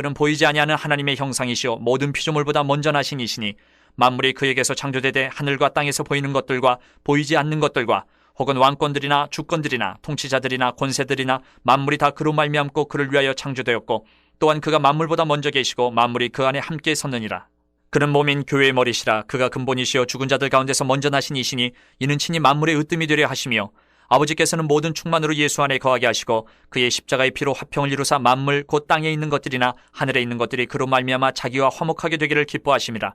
그는 보이지 아니하는 하나님의 형상이시요 모든 피조물보다 먼저 나신 이시니 만물이 그에게서 창조되되 하늘과 땅에서 보이는 것들과 보이지 않는 것들과 혹은 왕권들이나 주권들이나 통치자들이나 권세들이나 만물이 다 그로 말미암고 그를 위하여 창조되었고 또한 그가 만물보다 먼저 계시고 만물이 그 안에 함께 섰느니라. 그는 몸인 교회의 머리시라. 그가 근본이시여 죽은 자들 가운데서 먼저 나신 이시니 이는 친히 만물의 으뜸이 되려 하시며 아버지께서는 모든 충만으로 예수 안에 거하게 하시고 그의 십자가의 피로 화평을 이루사 만물 곧 땅에 있는 것들이나 하늘에 있는 것들이 그로 말미암아 자기와 화목하게 되기를 기뻐하심이라.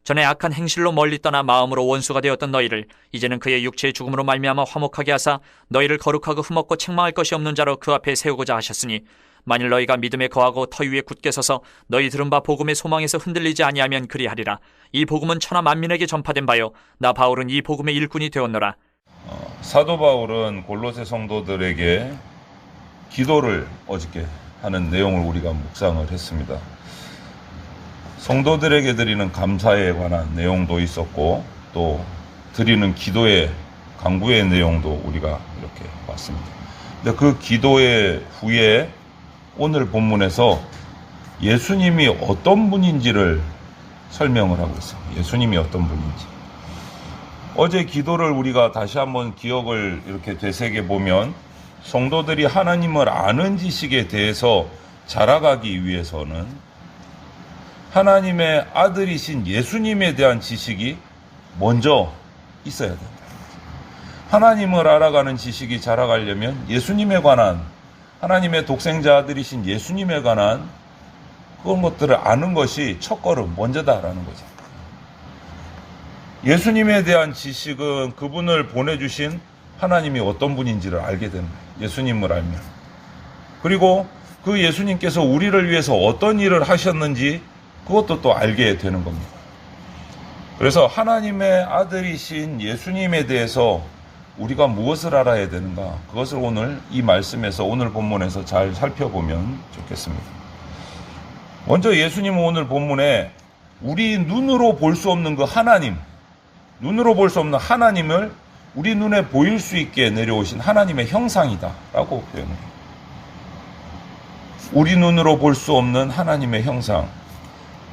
전에 악한 행실로 멀리 떠나 마음으로 원수가 되었던 너희를 이제는 그의 육체의 죽음으로 말미암아 화목하게 하사 너희를 거룩하고 흠없고 책망할 것이 없는 자로 그 앞에 세우고자 하셨으니 만일 너희가 믿음에 거하고 터 위에 굳게 서서 너희 들은 바 복음의 소망에서 흔들리지 아니하면 그리하리라. 이 복음은 천하 만민에게 전파된 바요 나 바울은 이 복음의 일꾼이 되었노라. 사도 바울은 골로새 성도들에게 기도를 어저께 하는 내용을 우리가 묵상을 했습니다. 성도들에게 드리는 감사에 관한 내용도 있었고 또 드리는 기도의 간구의 내용도 우리가 이렇게 봤습니다. 근데 그 기도의 후에 오늘 본문에서 예수님이 어떤 분인지를 설명을 하고 있어요. 예수님이 어떤 분인지. 어제 기도를 우리가 다시 한번 기억을 이렇게 되새겨 보면 성도들이 하나님을 아는 지식에 대해서 자라가기 위해서는 하나님의 아들이신 예수님에 대한 지식이 먼저 있어야 된다. 하나님을 알아가는 지식이 자라가려면 예수님에 관한 하나님의 독생자 아들이신 예수님에 관한 그런 것들을 아는 것이 첫걸음 먼저다라는 거죠. 예수님에 대한 지식은 그분을 보내주신 하나님이 어떤 분인지를 알게 되는 거예요. 예수님을 알면. 그리고 그 예수님께서 우리를 위해서 어떤 일을 하셨는지 그것도 또 알게 되는 겁니다. 그래서 하나님의 아들이신 예수님에 대해서 우리가 무엇을 알아야 되는가? 그것을 오늘 이 말씀에서 오늘 본문에서 잘 살펴보면 좋겠습니다. 먼저 예수님은 오늘 본문에 우리 눈으로 볼 수 없는 그 하나님, 눈으로 볼 수 없는 하나님을 우리 눈에 보일 수 있게 내려오신 하나님의 형상이다 라고 표현해요. 우리 눈으로 볼 수 없는 하나님의 형상,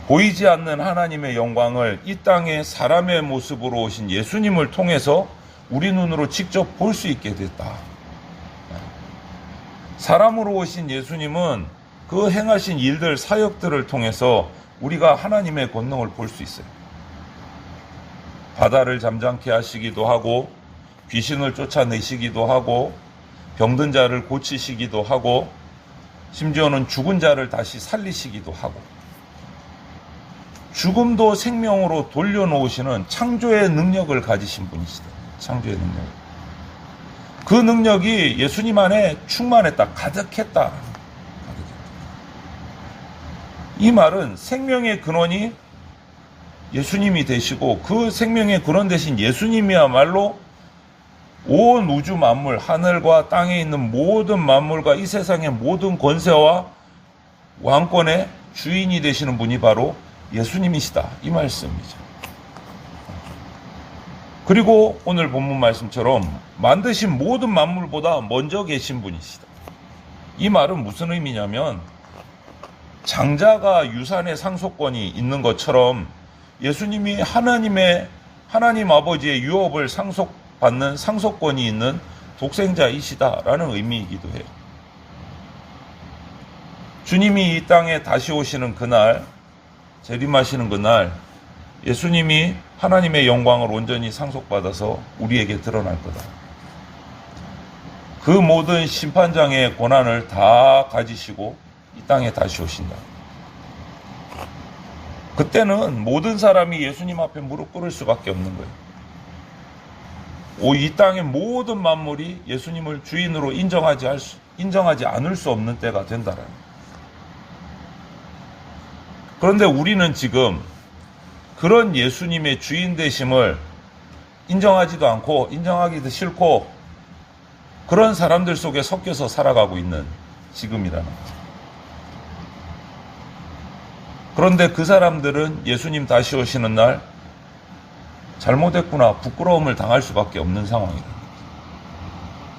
보이지 않는 하나님의 영광을 이 땅에 사람의 모습으로 오신 예수님을 통해서 우리 눈으로 직접 볼 수 있게 됐다. 사람으로 오신 예수님은 그 행하신 일들, 사역들을 통해서 우리가 하나님의 권능을 볼 수 있어요. 바다를 잠잠케 하시기도 하고 귀신을 쫓아내시기도 하고 병든 자를 고치시기도 하고 심지어는 죽은 자를 다시 살리시기도 하고 죽음도 생명으로 돌려놓으시는 창조의 능력을 가지신 분이시다. 창조의 능력. 그 능력이 예수님 안에 충만했다. 가득했다. 이 말은 생명의 근원이 예수님이 되시고 그 생명의 근원 되신 예수님이야말로 온 우주 만물, 하늘과 땅에 있는 모든 만물과 이 세상의 모든 권세와 왕권의 주인이 되시는 분이 바로 예수님이시다. 이 말씀이죠. 그리고 오늘 본문 말씀처럼 만드신 모든 만물보다 먼저 계신 분이시다. 이 말은 무슨 의미냐면 장자가 유산의 상속권이 있는 것처럼 예수님이 하나님 아버지의 유업을 상속받는 상속권이 있는 독생자이시다라는 의미이기도 해요. 주님이 이 땅에 다시 오시는 그날, 재림하시는 그날, 예수님이 하나님의 영광을 온전히 상속받아서 우리에게 드러날 거다. 그 모든 심판장의 권한을 다 가지시고 이 땅에 다시 오신다. 그때는 모든 사람이 예수님 앞에 무릎 꿇을 수밖에 없는 거예요. 이 땅의 모든 만물이 예수님을 주인으로 인정하지 않을 수 없는 때가 된다라는 거예요. 그런데 우리는 지금 그런 예수님의 주인 되심을 인정하지도 않고 인정하기도 싫고 그런 사람들 속에 섞여서 살아가고 있는 지금이라는 거죠. 그런데 그 사람들은 예수님 다시 오시는 날 잘못했구나 부끄러움을 당할 수밖에 없는 상황이다.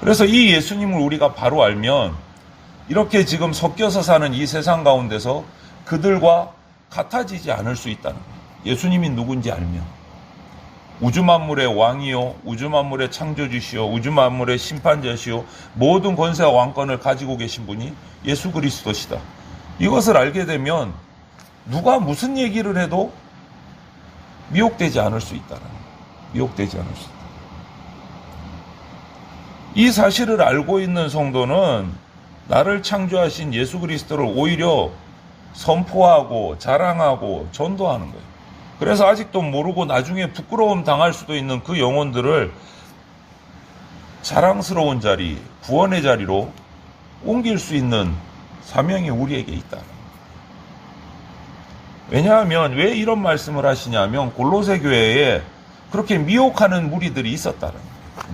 그래서 이 예수님을 우리가 바로 알면 이렇게 지금 섞여서 사는 이 세상 가운데서 그들과 같아지지 않을 수 있다는 거예요. 예수님이 누군지 알면. 우주 만물의 왕이요, 우주 만물의 창조주시요, 우주 만물의 심판자시요, 모든 권세와 왕권을 가지고 계신 분이 예수 그리스도시다. 이것을 알게 되면 누가 무슨 얘기를 해도 미혹되지 않을 수 있다는 거예요. 미혹되지 않을 수 있다. 이 사실을 알고 있는 성도는 나를 창조하신 예수 그리스도를 오히려 선포하고 자랑하고 전도하는 거예요. 그래서 아직도 모르고 나중에 부끄러움 당할 수도 있는 그 영혼들을 자랑스러운 자리, 구원의 자리로 옮길 수 있는 사명이 우리에게 있다. 왜냐하면 왜 이런 말씀을 하시냐면 골로새 교회에 그렇게 미혹하는 무리들이 있었다는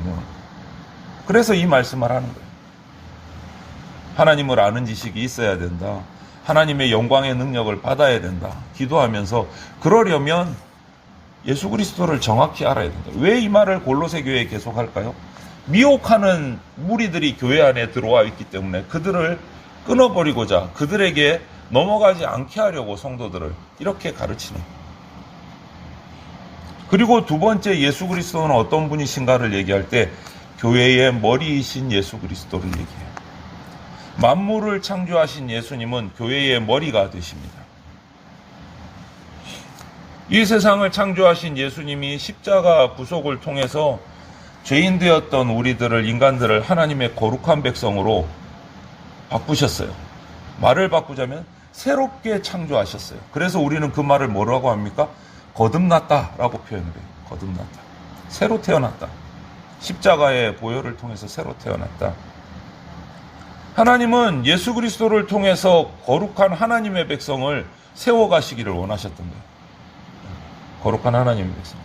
거예요. 그래서 이 말씀을 하는 거예요. 하나님을 아는 지식이 있어야 된다. 하나님의 영광의 능력을 받아야 된다. 기도하면서 그러려면 예수 그리스도를 정확히 알아야 된다. 왜 이 말을 골로새 교회에 계속 할까요? 미혹하는 무리들이 교회 안에 들어와 있기 때문에 그들을 끊어버리고자 그들에게 넘어가지 않게 하려고 성도들을 이렇게 가르치는 거예요. 그리고 두 번째 예수 그리스도는 어떤 분이신가를 얘기할 때 교회의 머리이신 예수 그리스도를 얘기해요. 만물을 창조하신 예수님은 교회의 머리가 되십니다. 이 세상을 창조하신 예수님이 십자가 구속을 통해서 죄인 되었던 우리들을, 인간들을 하나님의 거룩한 백성으로 바꾸셨어요. 말을 바꾸자면 새롭게 창조하셨어요. 그래서 우리는 그 말을 뭐라고 합니까? 거듭났다라고 표현을 해요. 거듭났다. 새로 태어났다. 십자가의 보혈을 통해서 새로 태어났다. 하나님은 예수 그리스도를 통해서 거룩한 하나님의 백성을 세워가시기를 원하셨던 거예요. 거룩한 하나님의 백성.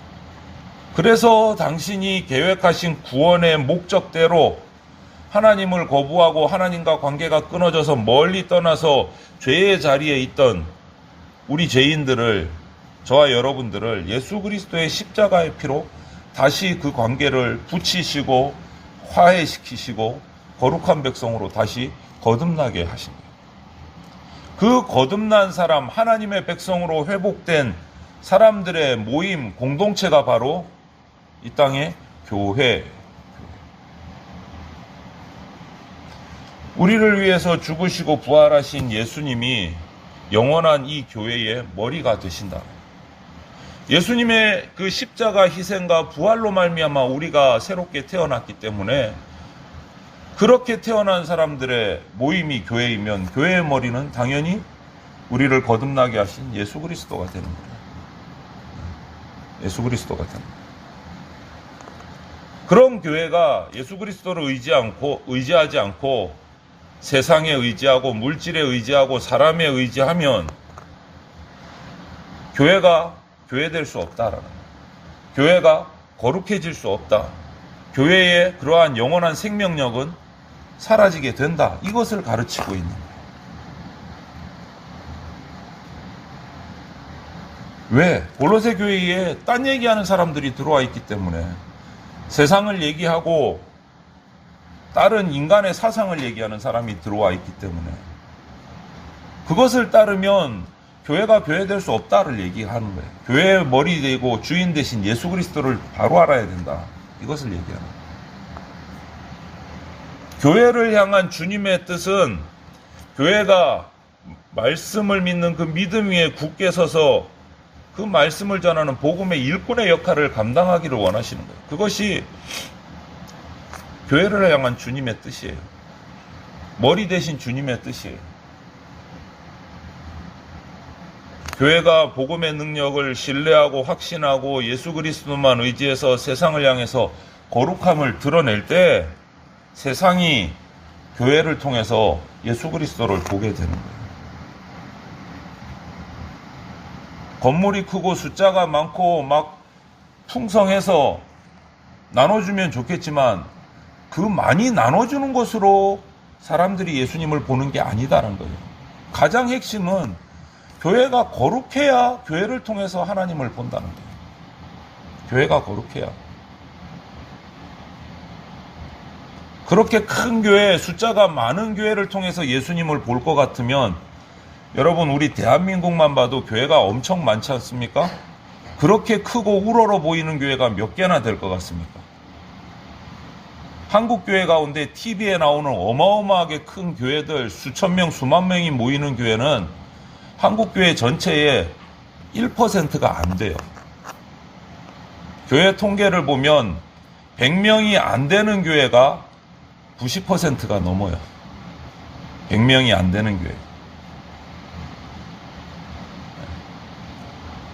그래서 당신이 계획하신 구원의 목적대로 하나님을 거부하고 하나님과 관계가 끊어져서 멀리 떠나서 죄의 자리에 있던 우리 죄인들을, 저와 여러분들을 예수 그리스도의 십자가의 피로 다시 그 관계를 붙이시고 화해시키시고 거룩한 백성으로 다시 거듭나게 하신 거예요. 그 거듭난 사람, 하나님의 백성으로 회복된 사람들의 모임, 공동체가 바로 이 땅의 교회. 우리를 위해서 죽으시고 부활하신 예수님이 영원한 이 교회의 머리가 되신다. 예수님의 그 십자가 희생과 부활로 말미암아 우리가 새롭게 태어났기 때문에 그렇게 태어난 사람들의 모임이 교회이면 교회의 머리는 당연히 우리를 거듭나게 하신 예수 그리스도가 되는 거예요. 예수 그리스도가 되는 거예요. 그런 교회가 예수 그리스도를 의지하지 않고 세상에 의지하고 물질에 의지하고 사람에 의지하면 교회가 교회될 수 없다라는 거예요. 교회가 거룩해질 수 없다. 교회의 그러한 영원한 생명력은 사라지게 된다. 이것을 가르치고 있는 거예요. 왜? 골로새 교회에 딴 얘기하는 사람들이 들어와 있기 때문에 세상을 얘기하고 다른 인간의 사상을 얘기하는 사람이 들어와 있기 때문에 그것을 따르면 교회가 교회될 수 없다를 얘기하는 거예요. 교회의 머리 되고 주인 되신 예수 그리스도를 바로 알아야 된다. 이것을 얘기하는 거예요. 교회를 향한 주님의 뜻은 교회가 말씀을 믿는 그 믿음 위에 굳게 서서 그 말씀을 전하는 복음의 일꾼의 역할을 감당하기를 원하시는 거예요. 그것이 교회를 향한 주님의 뜻이에요. 머리 대신 주님의 뜻이에요. 교회가 복음의 능력을 신뢰하고 확신하고 예수 그리스도만 의지해서 세상을 향해서 거룩함을 드러낼 때 세상이 교회를 통해서 예수 그리스도를 보게 되는 거예요. 건물이 크고 숫자가 많고 막 풍성해서 나눠주면 좋겠지만 그 많이 나눠주는 것으로 사람들이 예수님을 보는 게 아니다라는 거예요. 가장 핵심은 교회가 거룩해야 교회를 통해서 하나님을 본다는 거예요. 교회가 거룩해야. 그렇게 큰 교회, 숫자가 많은 교회를 통해서 예수님을 볼 것 같으면 여러분, 우리 대한민국만 봐도 교회가 엄청 많지 않습니까? 그렇게 크고 우러러 보이는 교회가 몇 개나 될 것 같습니까? 한국 교회 가운데 TV에 나오는 어마어마하게 큰 교회들 수천 명, 수만 명이 모이는 교회는 한국 교회 전체의 1%가 안 돼요. 교회 통계를 보면 100명이 안 되는 교회가 90%가 넘어요. 100명이 안 되는 교회.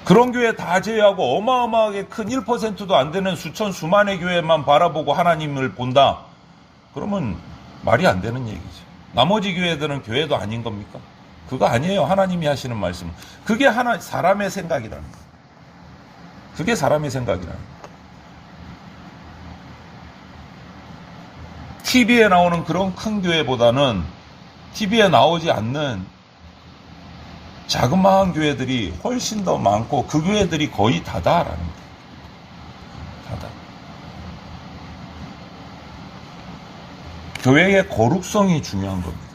그런 교회 다 제외하고 어마어마하게 큰 1%도 안 되는 수천 수만의 교회만 바라보고 하나님을 본다. 그러면 말이 안 되는 얘기죠. 나머지 교회들은 교회도 아닌 겁니까? 그거 아니에요. 하나님이 하시는 말씀. 그게 사람의 생각이라는 거예요. 그게 사람의 생각이라는 거예요. TV에 나오는 그런 큰 교회보다는 TV에 나오지 않는 자그마한 교회들이 훨씬 더 많고 그 교회들이 거의 다다라는 거예요. 다다. 교회의 거룩성이 중요한 겁니다.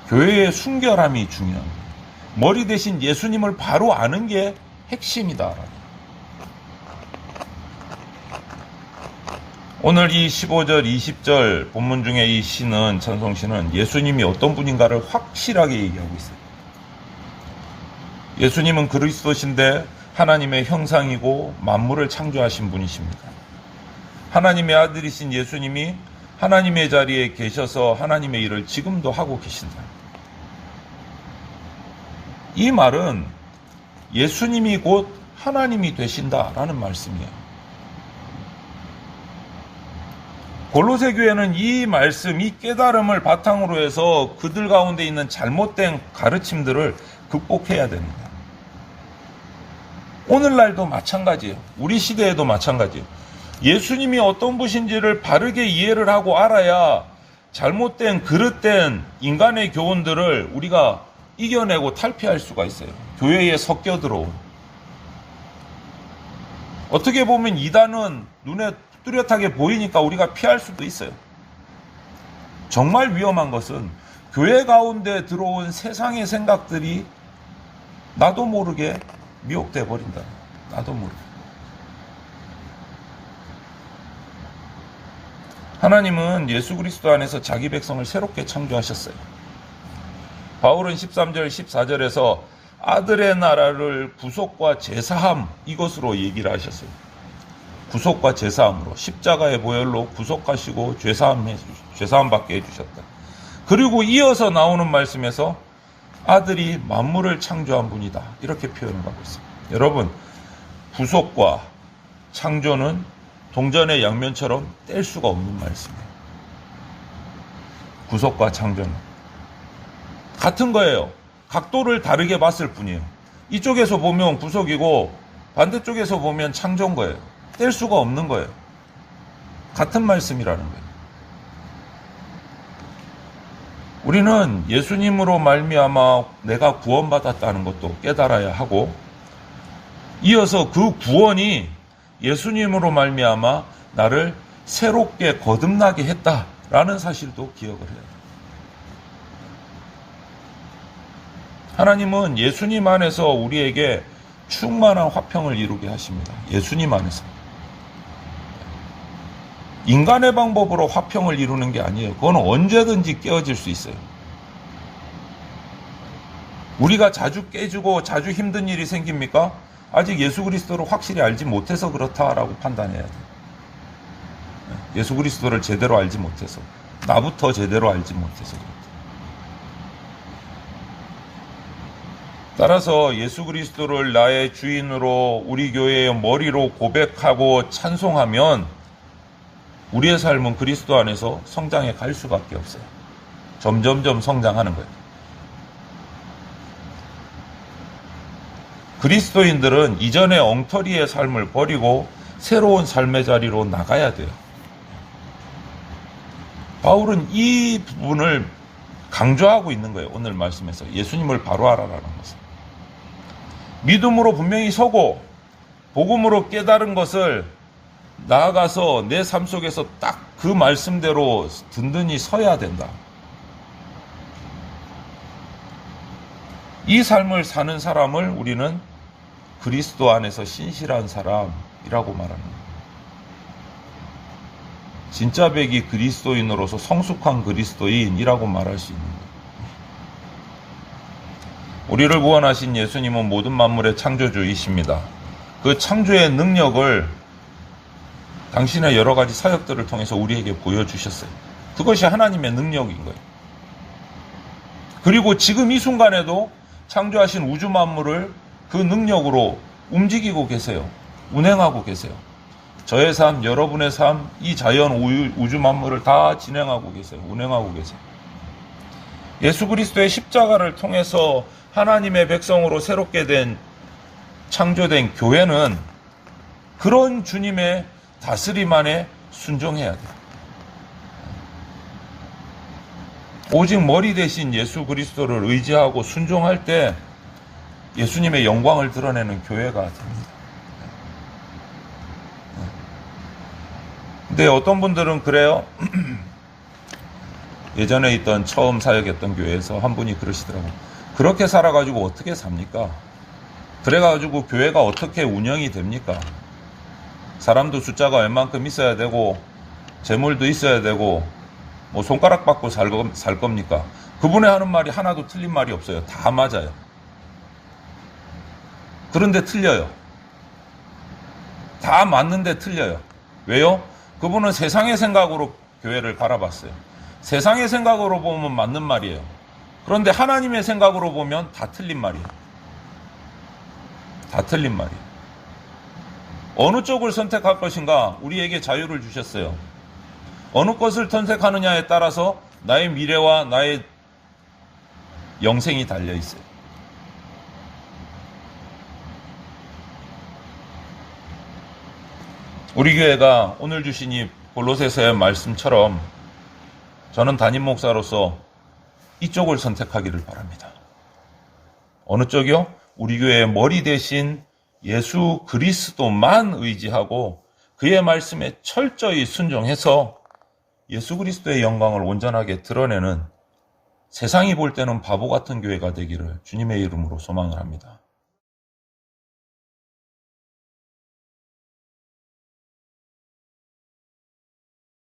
교회의 순결함이 중요한 거예요. 머리 대신 예수님을 바로 아는 게 핵심이다. 오늘 이 15절, 20절 본문 중에 이 시는, 찬송시는 예수님이 어떤 분인가를 확실하게 얘기하고 있어요. 예수님은 그리스도신데 하나님의 형상이고 만물을 창조하신 분이십니다. 하나님의 아들이신 예수님이 하나님의 자리에 계셔서 하나님의 일을 지금도 하고 계신다. 이 말은 예수님이 곧 하나님이 되신다라는 말씀이에요. 골로새 교회는 이 말씀, 이 깨달음을 바탕으로 해서 그들 가운데 있는 잘못된 가르침들을 극복해야 됩니다. 오늘날도 마찬가지예요. 우리 시대에도 마찬가지예요. 예수님이 어떤 분인지를 바르게 이해를 하고 알아야 잘못된 그릇된 인간의 교훈들을 우리가 이겨내고 탈피할 수가 있어요. 교회에 섞여 들어온. 어떻게 보면 이단은 눈에 뚜렷하게 보이니까 우리가 피할 수도 있어요. 정말 위험한 것은 교회 가운데 들어온 세상의 생각들이 나도 모르게 미혹돼 버린다. 나도 모르게. 하나님은 예수 그리스도 안에서 자기 백성을 새롭게 창조하셨어요. 바울은 13절, 14절에서 아들의 나라를 구속과 제사함, 이것으로 얘기를 하셨어요. 구속과 제사함으로, 십자가의 보혈로 구속하시고 죄사함 받게 해주셨다. 그리고 이어서 나오는 말씀에서 아들이 만물을 창조한 분이다. 이렇게 표현을 하고 있습니다. 여러분, 구속과 창조는 동전의 양면처럼 뗄 수가 없는 말씀이에요. 구속과 창조는 같은 거예요. 각도를 다르게 봤을 뿐이에요. 이쪽에서 보면 구속이고 반대쪽에서 보면 창조인 거예요. 뗄 수가 없는 거예요. 같은 말씀이라는 거예요. 우리는 예수님으로 말미암아 내가 구원받았다는 것도 깨달아야 하고, 이어서 그 구원이 예수님으로 말미암아 나를 새롭게 거듭나게 했다라는 사실도 기억을 해야 돼요. 하나님은 예수님 안에서 우리에게 충만한 화평을 이루게 하십니다. 예수님 안에서. 인간의 방법으로 화평을 이루는 게 아니에요. 그건 언제든지 깨어질 수 있어요. 우리가 자주 깨지고 자주 힘든 일이 생깁니까? 아직 예수 그리스도를 확실히 알지 못해서 그렇다라고 판단해야 돼요. 예수 그리스도를 제대로 알지 못해서, 나부터 제대로 알지 못해서 그렇다. 따라서 예수 그리스도를 나의 주인으로 우리 교회의 머리로 고백하고 찬송하면 우리의 삶은 그리스도 안에서 성장해 갈 수밖에 없어요. 점점점 성장하는 거예요. 그리스도인들은 이전의 엉터리의 삶을 버리고 새로운 삶의 자리로 나가야 돼요. 바울은 이 부분을 강조하고 있는 거예요. 오늘 말씀에서 예수님을 바로 알아라는 것을. 믿음으로 분명히 서고 복음으로 깨달은 것을 나아가서 내 삶 속에서 딱 그 말씀대로 든든히 서야 된다. 이 삶을 사는 사람을 우리는 그리스도 안에서 신실한 사람이라고 말하는 거예요. 진짜 백이 그리스도인으로서 성숙한 그리스도인이라고 말할 수 있는 거예요. 우리를 구원하신 예수님은 모든 만물의 창조주이십니다. 그 창조의 능력을 당신의 여러 가지 사역들을 통해서 우리에게 보여주셨어요. 그것이 하나님의 능력인 거예요. 그리고 지금 이 순간에도 창조하신 우주 만물을 그 능력으로 움직이고 계세요. 운행하고 계세요. 저의 삶, 여러분의 삶, 이 자연 우주 만물을 다 진행하고 계세요. 운행하고 계세요. 예수 그리스도의 십자가를 통해서 하나님의 백성으로 새롭게 창조된 교회는 그런 주님의 다스림 안에 순종해야 돼요. 오직 머리 대신 예수 그리스도를 의지하고 순종할 때 예수님의 영광을 드러내는 교회가 됩니다. 근데 어떤 분들은 그래요. 예전에 있던 처음 사역했던 교회에서 한 분이 그러시더라고요. 그렇게 살아가지고 어떻게 삽니까? 그래가지고 교회가 어떻게 운영이 됩니까? 사람도 숫자가 웬만큼 있어야 되고 재물도 있어야 되고 뭐 손가락 받고 살 겁니까? 그분의 하는 말이 하나도 틀린 말이 없어요. 다 맞아요. 그런데 틀려요. 다 맞는데 틀려요. 왜요? 그분은 세상의 생각으로 교회를 바라봤어요. 세상의 생각으로 보면 맞는 말이에요. 그런데 하나님의 생각으로 보면 다 틀린 말이에요. 다 틀린 말이에요. 어느 쪽을 선택할 것인가 우리에게 자유를 주셨어요. 어느 것을 선택하느냐에 따라서 나의 미래와 나의 영생이 달려 있어요. 우리 교회가 오늘 주신 이 골로새서의 말씀처럼 저는 담임 목사로서 이쪽을 선택하기를 바랍니다. 어느 쪽이요? 우리 교회의 머리 대신 예수 그리스도만 의지하고 그의 말씀에 철저히 순종해서 예수 그리스도의 영광을 온전하게 드러내는 세상이 볼 때는 바보 같은 교회가 되기를 주님의 이름으로 소망을 합니다.